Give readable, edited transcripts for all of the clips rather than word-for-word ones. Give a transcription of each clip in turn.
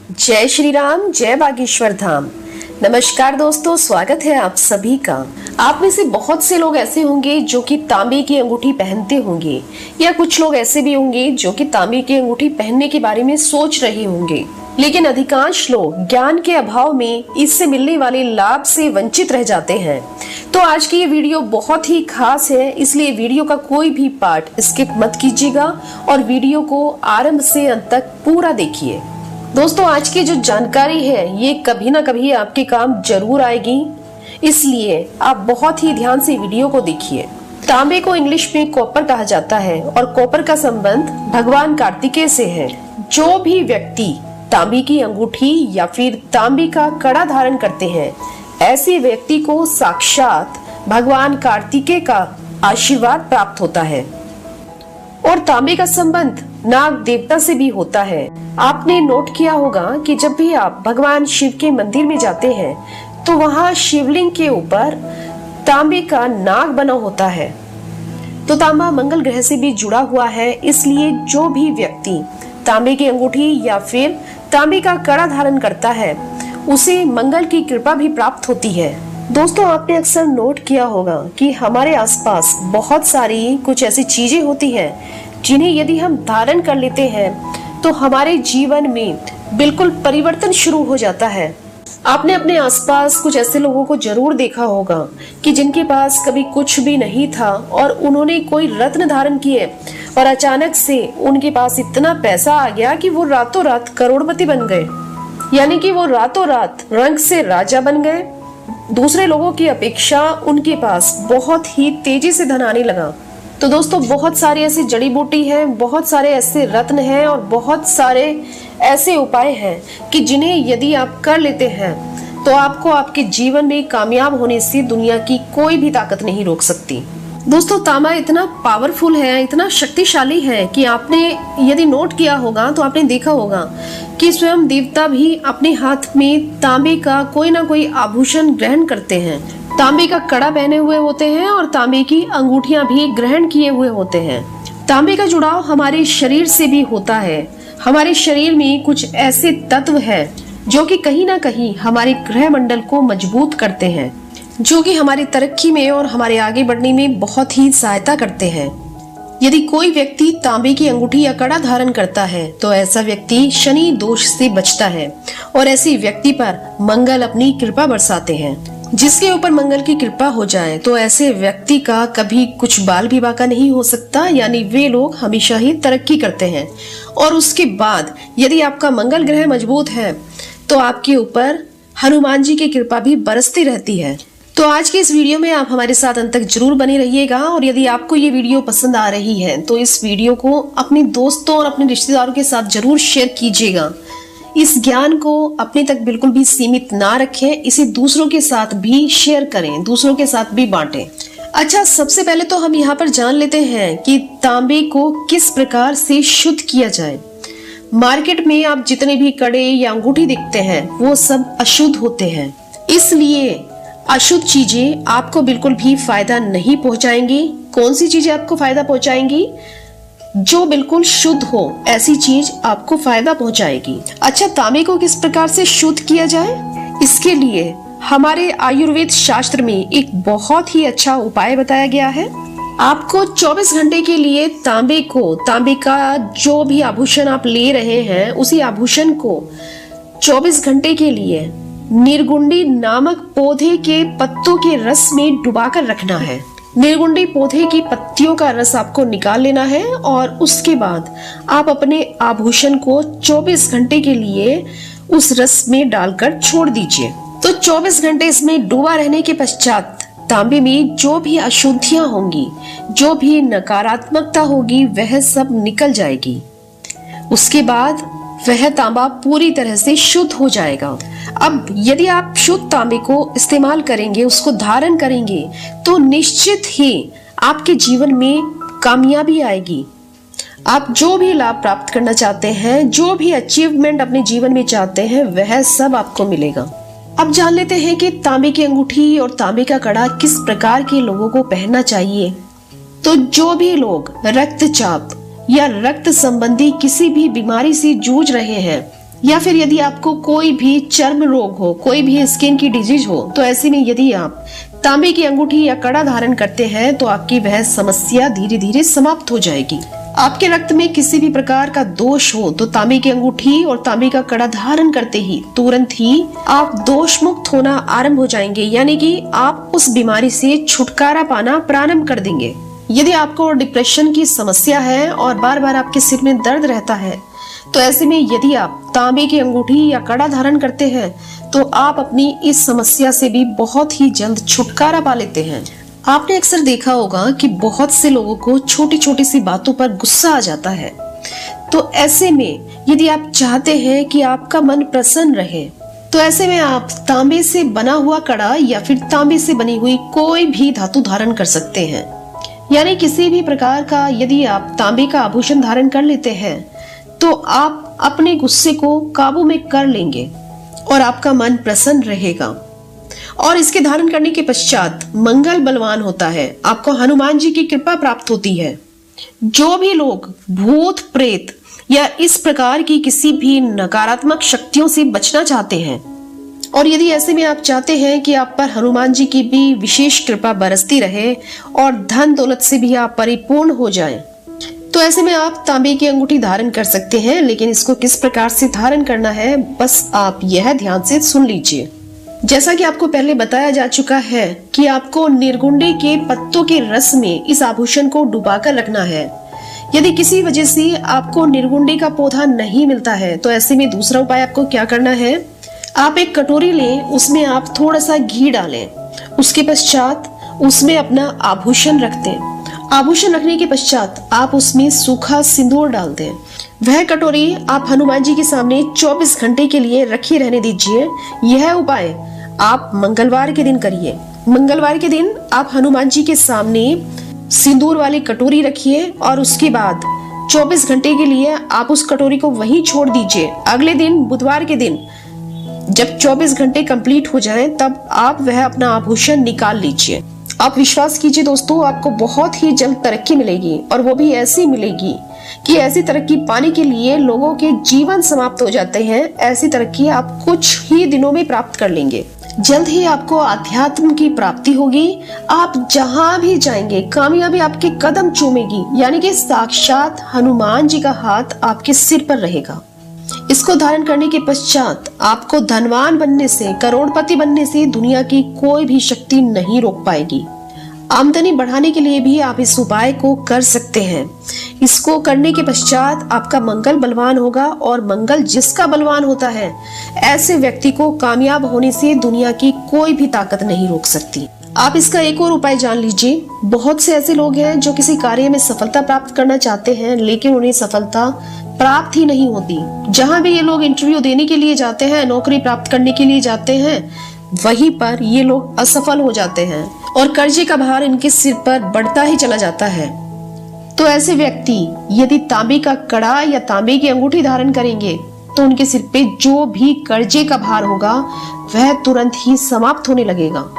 जय श्री राम, जय बागेश्वर धाम। नमस्कार दोस्तों, स्वागत है आप सभी का। आप में से बहुत से लोग ऐसे होंगे जो कि तांबे की अंगूठी पहनते होंगे, या कुछ लोग ऐसे भी होंगे जो कि तांबे की अंगूठी पहनने के बारे में सोच रहे होंगे, लेकिन अधिकांश लोग ज्ञान के अभाव में इससे मिलने वाले लाभ से वंचित रह जाते हैं। तो आज की ये वीडियो बहुत ही खास है, इसलिए वीडियो का कोई भी पार्ट स्किप मत कीजिएगा और वीडियो को आरंभ से अंत तक पूरा देखिए। दोस्तों, आज की जो जानकारी है ये कभी ना कभी आपके काम जरूर आएगी, इसलिए आप बहुत ही ध्यान से वीडियो को देखिए। तांबे को इंग्लिश में कॉपर कहा जाता है और कॉपर का संबंध भगवान कार्तिकेय से है। जो भी व्यक्ति तांबे की अंगूठी या फिर तांबे का कड़ा धारण करते हैं, ऐसे व्यक्ति को साक्षात भगवान कार्तिकेय का आशीर्वाद प्राप्त होता है। और तांबे का संबंध नाग देवता से भी होता है। आपने नोट किया होगा कि जब भी आप भगवान शिव के मंदिर में जाते हैं तो वहाँ शिवलिंग के ऊपर तांबे का नाग बना होता है। तो तांबा मंगल ग्रह से भी जुड़ा हुआ है, इसलिए जो भी व्यक्ति तांबे की अंगूठी या फिर तांबे का कड़ा धारण करता है उसे मंगल की कृपा भी प्राप्त होती है। दोस्तों, आपने अक्सर नोट किया होगा कि हमारे आसपास बहुत सारी कुछ ऐसी चीजें होती हैं जिन्हें यदि हम धारण कर लेते हैं तो हमारे जीवन में बिल्कुल परिवर्तन शुरू हो जाता है। आपने अपने आसपास कुछ ऐसे लोगों को जरूर देखा होगा कि जिनके पास कभी कुछ भी नहीं था और उन्होंने कोई रत्न धारण किए और अचानक से उनके पास इतना पैसा आ गया कि वो रातों रात करोड़पति बन गए, यानी कि वो रातों रात रंग से राजा बन गए। दूसरे लोगों की अपेक्षा उनके पास बहुत ही तेजी से धन आने लगा। तो दोस्तों, बहुत सारी ऐसी जड़ी बूटी हैं, बहुत सारे ऐसे रत्न हैं और बहुत सारे ऐसे उपाय हैं कि जिन्हें यदि आप कर लेते हैं तो आपको आपके जीवन में कामयाब होने से दुनिया की कोई भी ताकत नहीं रोक सकती। दोस्तों, तांबा इतना पावरफुल है, इतना शक्तिशाली है कि आपने यदि नोट किया होगा तो आपने देखा होगा कि स्वयं देवता भी अपने हाथ में तांबे का कोई ना कोई आभूषण ग्रहण करते हैं। तांबे का कड़ा पहने हुए होते हैं और तांबे की अंगूठियां भी ग्रहण किए हुए होते हैं। तांबे का जुड़ाव हमारे शरीर से भी होता है। हमारे शरीर में कुछ ऐसे तत्व हैं जो कि कहीं ना कहीं हमारे ग्रह मंडल को मजबूत करते हैं, जो कि हमारी तरक्की में और हमारे आगे बढ़ने में बहुत ही सहायता करते हैं। यदि कोई व्यक्ति तांबे की अंगूठी या कड़ा धारण करता है तो ऐसा व्यक्ति शनि दोष से बचता है और ऐसे व्यक्ति पर मंगल अपनी कृपा बरसाते हैं। जिसके ऊपर मंगल की कृपा हो जाए तो ऐसे व्यक्ति का कभी कुछ बाल भी बांका नहीं हो सकता, यानी वे लोग हमेशा ही तरक्की करते हैं। और उसके बाद यदि आपका मंगल ग्रह मजबूत है तो आपके ऊपर हनुमान जी की कृपा भी बरसती रहती है। तो आज के इस वीडियो में आप हमारे साथ अंत तक जरूर बने रहिएगा और यदि आपको ये वीडियो पसंद आ रही है तो इस वीडियो को अपने दोस्तों और अपने रिश्तेदारों के साथ जरूर शेयर कीजिएगा। इस ज्ञान को अपने तक बिल्कुल भी सीमित ना रखें, इसे दूसरों के साथ भी शेयर करें, दूसरों के साथ भी बांटें। अच्छा, सबसे पहले तो हम यहाँ पर जान लेते हैं कि तांबे को किस प्रकार से शुद्ध किया जाए। मार्केट में आप जितने भी कड़े या अंगूठी दिखते हैं वो सब अशुद्ध होते हैं, इसलिए अशुद्ध चीजें आपको बिल्कुल भी फायदा नहीं पहुंचाएंगी। कौन सी चीजें आपको फायदा पहुंचाएंगी? जो बिल्कुल शुद्ध हो ऐसी चीज आपको फायदा पहुंचाएगी। अच्छा, तांबे को किस प्रकार से शुद्ध किया जाए? इसके लिए हमारे आयुर्वेद शास्त्र में एक बहुत ही अच्छा उपाय बताया गया है। आपको 24 घंटे के लिए तांबे का जो भी आभूषण आप ले रहे हैं उसी आभूषण को 24 घंटे के लिए निर्गुंडी नामक पौधे के पत्तों के रस में डुबाकर रखना है। निर्गुंडी पौधे की पत्तियों का रस आपको निकाल लेना है और उसके बाद आप अपने आभूषण को 24 घंटे के लिए उस रस में डालकर छोड़ दीजिए। तो 24 घंटे इसमें डूबा रहने के पश्चात तांबे में जो भी अशुद्धियां होंगी, जो भी नकारात्मकता होगी, वह सब निकल जाएगी। उसके बाद वह तांबा पूरी तरह से शुद्ध हो जाएगा। अब यदि आप शुद्ध तांबे को इस्तेमाल करेंगे, उसको धारण करेंगे, तो निश्चित ही आपके जीवन में कामयाबी आएगी। आप जो भी लाभ प्राप्त करना चाहते हैं, जो भी अचीवमेंट अपने जीवन में चाहते हैं, वह सब आपको मिलेगा। अब जान लेते हैं कि तांबे की अंगूठी और तांबे का कड़ा किस प्रकार के लोगों को पहनना चाहिए। तो जो भी लोग रक्तचाप या रक्त संबंधी किसी भी बीमारी से जूझ रहे हैं, या फिर यदि आपको कोई भी चर्म रोग हो, कोई भी स्किन की डिजीज हो, तो ऐसे में यदि आप तांबे की अंगूठी या कड़ा धारण करते हैं तो आपकी वह समस्या धीरे धीरे समाप्त हो जाएगी। आपके रक्त में किसी भी प्रकार का दोष हो तो तांबे की अंगूठी और तांबे का कड़ा धारण करते ही तुरंत ही आप दोष मुक्त होना आरंभ हो जाएंगे, यानी कि आप उस बीमारी से छुटकारा पाना प्रारंभ कर देंगे। यदि आपको डिप्रेशन की समस्या है और बार बार आपके सिर में दर्द रहता है, तो ऐसे में यदि आप तांबे की अंगूठी या कड़ा धारण करते हैं तो आप अपनी इस समस्या से भी बहुत ही जल्द छुटकारा पा लेते हैं। आपने अक्सर देखा होगा कि बहुत से लोगों को छोटी छोटी सी बातों पर गुस्सा आ जाता है। तो ऐसे में यदि आप चाहते हैं कि आपका मन प्रसन्न रहे, तो ऐसे में आप तांबे से बना हुआ कड़ा या फिर तांबे से बनी हुई कोई भी धातु धारण कर सकते हैं। यानी किसी भी प्रकार का यदि आप तांबे का आभूषण धारण कर लेते हैं तो आप अपने गुस्से को काबू में कर लेंगे और आपका मन प्रसन्न रहेगा। और इसके धारण करने के पश्चात मंगल बलवान होता है, आपको हनुमान जी की कृपा प्राप्त होती है। जो भी लोग भूत प्रेत या इस प्रकार की किसी भी नकारात्मक शक्तियों से बचना चाहते हैं, और यदि ऐसे में आप चाहते हैं कि आप पर हनुमान जी की भी विशेष कृपा बरसती रहे और धन दौलत से भी आप परिपूर्ण हो जाएं, तो ऐसे में आप तांबे की अंगूठी धारण कर सकते हैं। लेकिन इसको किस प्रकार से धारण करना है, बस आप यह ध्यान से सुन लीजिए। जैसा कि आपको पहले बताया जा चुका है कि आपको निर्गुंडे के पत्तों के रस में इस आभूषण को डुबाकर रखना है। यदि किसी वजह से आपको निर्गुंडे का पौधा नहीं मिलता है, तो ऐसे में दूसरा उपाय आपको क्या करना है, आप एक कटोरी लें, उसमें आप थोड़ा सा घी डालें, उसके पश्चात उसमें अपना आभूषण रख दें। आभूषण रखने के पश्चात आप उसमें सूखा सिंदूर डाल दें। वह कटोरी आप हनुमान जी के सामने 24 घंटे के लिए रखी रहने दीजिए। यह उपाय आप मंगलवार के दिन करिए। मंगलवार के दिन आप हनुमान जी के सामने सिंदूर वाली कटोरी रखिए और उसके बाद 24 घंटे के लिए आप उस कटोरी को वहीं छोड़ दीजिए। अगले दिन बुधवार के दिन जब 24 घंटे कंप्लीट हो जाएं, तब आप वह अपना आभूषण निकाल लीजिए। आप विश्वास कीजिए दोस्तों, आपको बहुत ही जल्द तरक्की मिलेगी, और वो भी ऐसी मिलेगी कि ऐसी तरक्की पाने के लिए लोगों के जीवन समाप्त हो जाते हैं। ऐसी तरक्की आप कुछ ही दिनों में प्राप्त कर लेंगे। जल्द ही आपको आध्यात्म की प्राप्ति होगी। आप जहां भी जाएंगे कामयाबी आपके कदम चूमेगी, यानी कि साक्षात हनुमान जी का हाथ आपके सिर पर रहेगा। इसको धारण करने के पश्चात आपको धनवान बनने से, करोड़पति बनने से दुनिया की कोई भी शक्ति नहीं रोक पाएगी। आमदनी बढ़ाने के लिए भी आप इस उपाय को कर सकते हैं। इसको करने के पश्चात आपका मंगल बलवान होगा, और मंगल जिसका बलवान होता है, ऐसे व्यक्ति को कामयाब होने से दुनिया की कोई भी ताकत नहीं रोक सकती। आप इसका एक और उपाय जान लीजिए। बहुत से ऐसे लोग हैं जो किसी कार्य में सफलता प्राप्त करना चाहते हैं, लेकिन उन्हें सफलता प्राप्त ही नहीं होती। जहां भी ये लोग इंटरव्यू देने के लिए जाते हैं, नौकरी प्राप्त करने के लिए जाते हैं, वहीं पर ये लोग असफल हो जाते हैं और कर्जे का भार इनके सिर पर बढ़ता ही चला जाता है। तो ऐसे व्यक्ति यदि तांबे का कड़ा या तांबे की अंगूठी धारण करेंगे तो उनके सिर पे जो भी कर्जे का भार होगा वह तुरंत ही समाप्त होने लगेगा।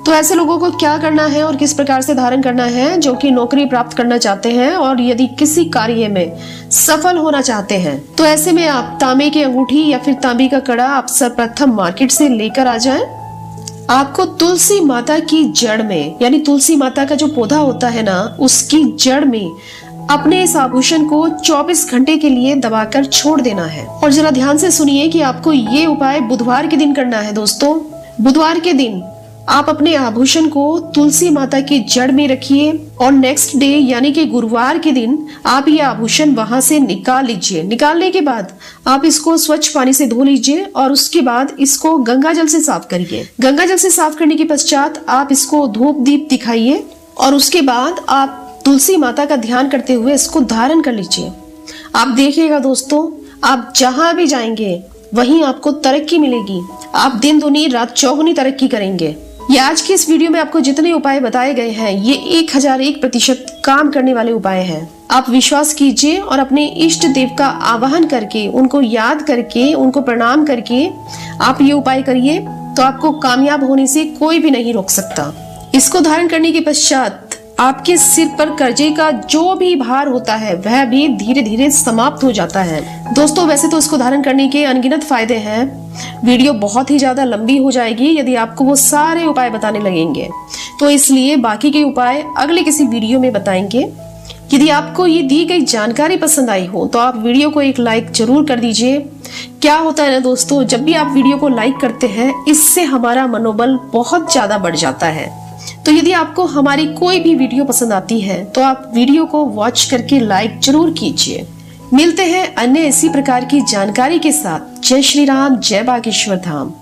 तो ऐसे लोगों को क्या करना है और किस प्रकार से धारण करना है, जो कि नौकरी प्राप्त करना चाहते हैं और यदि किसी कार्य में सफल होना चाहते हैं, तो ऐसे में आप तांबे की अंगूठी या फिर तांबे का कड़ा आप सर्वप्रथम मार्केट से लेकर आ जाएं। आपको तुलसी माता की जड़ में, यानी तुलसी माता का जो पौधा होता है ना, उसकी जड़ में अपने इस आभूषण को 24 घंटे के लिए दबाकर छोड़ देना है। और जरा ध्यान से सुनिए कि आपको ये उपाय बुधवार के दिन करना है दोस्तों। बुधवार के दिन आप अपने आभूषण को तुलसी माता की जड़ में रखिए और नेक्स्ट डे यानी कि गुरुवार के दिन आप ये आभूषण वहां से निकाल लीजिए। निकालने के बाद आप इसको स्वच्छ पानी से धो लीजिए और उसके बाद इसको गंगा जल से साफ करिए। गंगा जल से साफ करने के पश्चात आप इसको धूप दीप दिखाइए और उसके बाद आप तुलसी माता का ध्यान करते हुए इसको धारण कर लीजिए। आप देखिएगा दोस्तों, आप जहां भी जाएंगे वहीं आपको तरक्की मिलेगी। आप दिन दूनी रात चौगुनी तरक्की करेंगे। ये आज की इस वीडियो में आपको जितने उपाय बताए गए हैं, ये 1001% काम करने वाले उपाय हैं। आप विश्वास कीजिए और अपने इष्ट देव का आवाहन करके, उनको याद करके, उनको प्रणाम करके आप ये उपाय करिए, तो आपको कामयाब होने से कोई भी नहीं रोक सकता। इसको धारण करने के पश्चात आपके सिर पर कर्जे का जो भी भार होता है वह भी धीरे धीरे समाप्त हो जाता है। दोस्तों, वैसे तो इसको धारण करने के अनगिनत फायदे हैं। वीडियो बहुत ही ज्यादा लंबी हो जाएगी यदि आपको वो सारे उपाय बताने लगेंगे, तो इसलिए बाकी के उपाय अगले किसी वीडियो में बताएंगे। यदि आपको ये दी गई जानकारी पसंद आई हो तो आप वीडियो को एक लाइक जरूर कर दीजिए। क्या होता है ना दोस्तों, जब भी आप वीडियो को लाइक करते हैं इससे हमारा मनोबल बहुत ज्यादा बढ़ जाता है। तो यदि आपको हमारी कोई भी वीडियो पसंद आती है तो आप वीडियो को वॉच करके लाइक जरूर कीजिए। मिलते हैं अन्य इसी प्रकार की जानकारी के साथ। जय श्री राम, जय बागेश्वर धाम।